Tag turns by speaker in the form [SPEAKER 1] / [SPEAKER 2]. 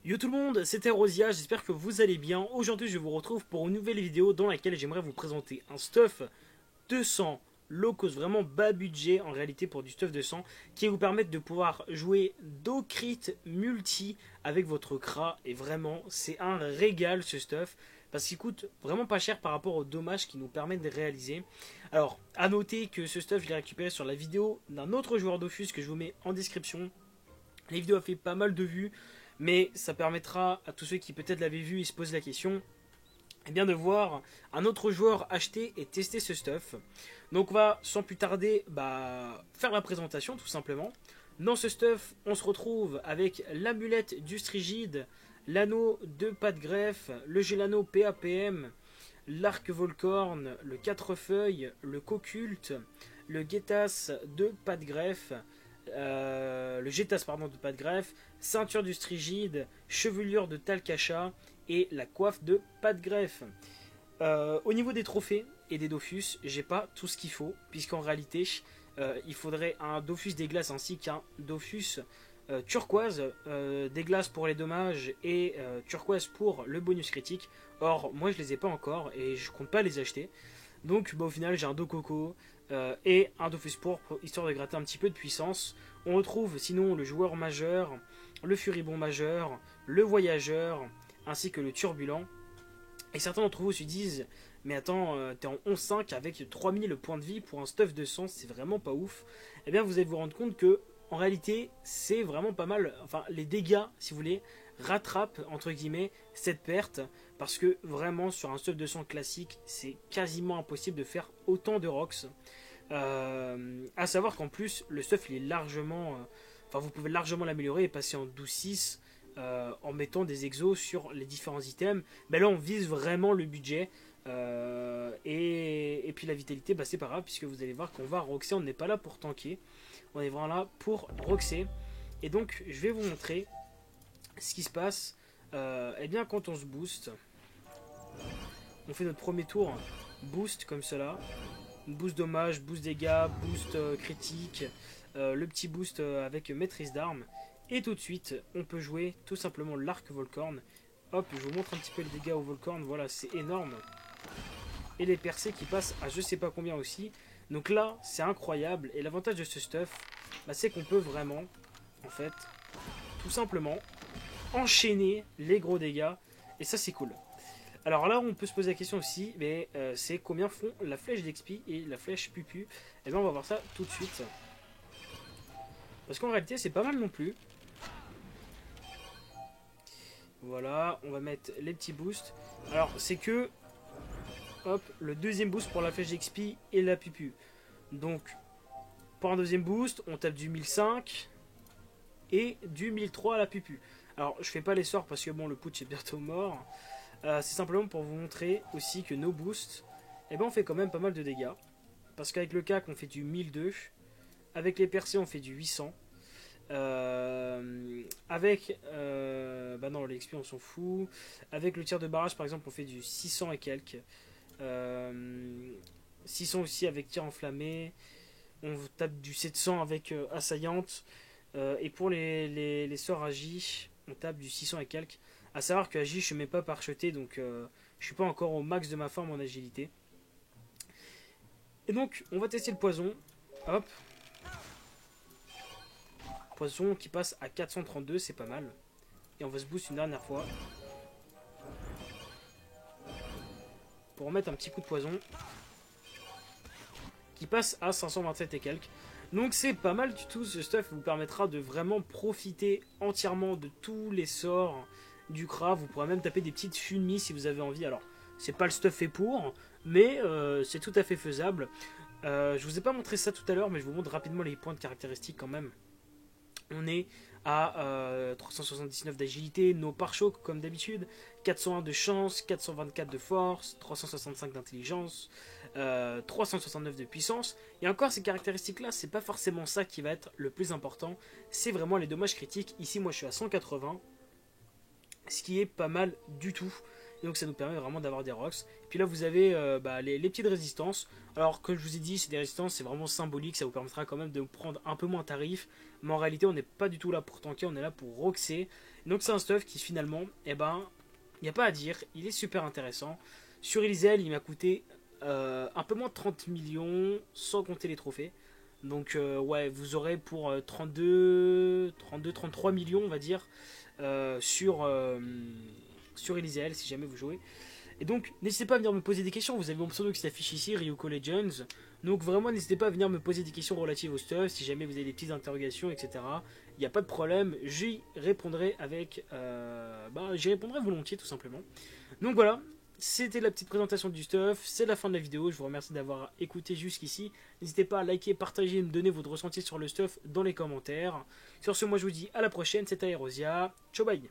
[SPEAKER 1] Yo tout le monde, c'était Rosia, j'espère que vous allez bien. Aujourd'hui je vous retrouve pour une nouvelle vidéo dans laquelle j'aimerais vous présenter un stuff 200 low cost, vraiment bas budget en réalité pour du stuff 200 qui va vous permettre de pouvoir jouer do crit multi avec votre Kra. Et vraiment c'est un régal ce stuff parce qu'il coûte vraiment pas cher par rapport aux dommages qu'il nous permet de réaliser. Alors à noter que ce stuff je l'ai récupéré sur la vidéo d'un autre joueur Dofus que je vous mets en description. La vidéo a fait pas mal de vues, mais ça permettra à tous ceux qui peut-être l'avaient vu et se posent la question, eh bien de voir un autre joueur acheter et tester ce stuff. Donc on va sans plus tarder faire la présentation tout simplement. Dans ce stuff, on se retrouve avec l'amulette du Strigide, l'anneau de pas de greffe, le gelano PAPM, l'arc Volcorn, le 4 feuilles, le Coculte, le Guetas de pas de greffe, le Gétas pardon, de pas de greffe, ceinture du Strigide, chevelure de Talcacha et la coiffe de pas de greffe. Au niveau des trophées et des Dofus, j'ai pas tout ce qu'il faut, puisqu'en réalité, il faudrait un Dofus des glaces ainsi qu'un Dofus turquoise, des glaces pour les dommages et turquoise pour le bonus critique. Or, moi je les ai pas encore et je compte pas les acheter. Donc au final j'ai un Dococo et un Dofus pourpre histoire de gratter un petit peu de puissance. On retrouve sinon le joueur majeur, le furibond majeur, le voyageur ainsi que le turbulent. Et certains d'entre vous se disent mais attends, t'es en 11-5 avec 3000 points de vie pour un stuff de sang, c'est vraiment pas ouf. Eh bien vous allez vous rendre compte que en réalité c'est vraiment pas mal. Enfin les dégâts si vous voulez rattrapent entre guillemets cette perte, parce que vraiment sur un stuff de sang classique c'est quasiment impossible de faire autant de rocks. À savoir qu'en plus le stuff il est largement enfin vous pouvez largement l'améliorer et passer en 12-6 en mettant des exos sur les différents items. Mais là on vise vraiment le budget et puis la vitalité c'est pas grave, puisque vous allez voir qu'on va roxer, on n'est pas là pour tanker, on est vraiment là pour roxer. Et donc je vais vous montrer ce qui se passe eh bien quand on se booste. On fait notre premier tour boost comme cela, boost dommage, boost dégâts, boost critique, le petit boost avec maîtrise d'armes, et tout de suite on peut jouer tout simplement l'arc Volcorn. Hop, je vous montre un petit peu les dégâts au Volcorn, voilà c'est énorme, et les percées qui passent à je sais pas combien aussi. Donc là c'est incroyable, et l'avantage de ce stuff c'est qu'on peut vraiment en fait tout simplement enchaîner les gros dégâts, et ça c'est cool. Alors là on peut se poser la question aussi, mais c'est combien font la flèche d'expi et la flèche pupu. Et bien on va voir ça tout de suite, parce qu'en réalité c'est pas mal non plus. Voilà, on va mettre les petits boosts. Alors c'est que hop, le deuxième boost pour la flèche d'expi et la pupu. Donc pour un deuxième boost on tape du 1005 et du 1003 à la pupu. Alors je fais pas les sorts parce que bon le putsch est bientôt mort. C'est simplement pour vous montrer aussi que nos boosts, on fait quand même pas mal de dégâts. Parce qu'avec le cac on fait du 1002, avec les percées on fait du 800. Avec non, les XP on s'en fout. Avec le tir de barrage par exemple on fait du 600 et quelques. 600 aussi avec tir enflammé. On tape du 700 avec assaillante. Et pour les sorts agi, on tape du 600 et quelques. A savoir que agi je ne mets pas parcheté, donc je suis pas encore au max de ma forme en agilité. Et donc on va tester le poison. Hop. Poison qui passe à 432, c'est pas mal. Et on va se boost une dernière fois pour remettre un petit coup de poison qui passe à 527 et quelques. Donc c'est pas mal du tout, ce stuff vous permettra de vraiment profiter entièrement de tous les sorts du Kra. Vous pourrez même taper des petites fumies si vous avez envie. Alors c'est pas le stuff fait pour, mais c'est tout à fait faisable. Je vous ai pas montré ça tout à l'heure, mais je vous montre rapidement les points de caractéristiques quand même. On est à 379 d'agilité, nos pare-chocs comme d'habitude, 401 de chance, 424 de force, 365 d'intelligence, 369 de puissance. Et encore ces caractéristiques là c'est pas forcément ça qui va être le plus important, c'est vraiment les dommages critiques. Ici moi je suis à 180, ce qui est pas mal du tout. Et donc ça nous permet vraiment d'avoir des rocks. Et puis là vous avez les petites résistances. Alors comme je vous ai dit c'est des résistances, c'est vraiment symbolique, ça vous permettra quand même de prendre un peu moins tarif. Mais en réalité on n'est pas du tout là pour tanker, on est là pour roxer. Donc c'est un stuff qui finalement, eh ben, il n'y a pas à dire, il est super intéressant. Sur Elysel, il m'a coûté un peu moins de 30 millions, sans compter les trophées. Donc ouais, vous aurez pour 33 millions, on va dire, sur Elysel, si jamais vous jouez. Et donc, n'hésitez pas à venir me poser des questions. Vous avez mon pseudo qui s'affiche ici, Ryuko Legends. Donc, vraiment, n'hésitez pas à venir me poser des questions relatives au stuff. Si jamais vous avez des petites interrogations, etc. Il n'y a pas de problème. J'y répondrai j'y répondrai volontiers, tout simplement. Donc, voilà. C'était la petite présentation du stuff. C'est la fin de la vidéo. Je vous remercie d'avoir écouté jusqu'ici. N'hésitez pas à liker, partager et me donner votre ressenti sur le stuff dans les commentaires. Sur ce, moi, je vous dis à la prochaine. C'était Aerosia. Ciao, bye.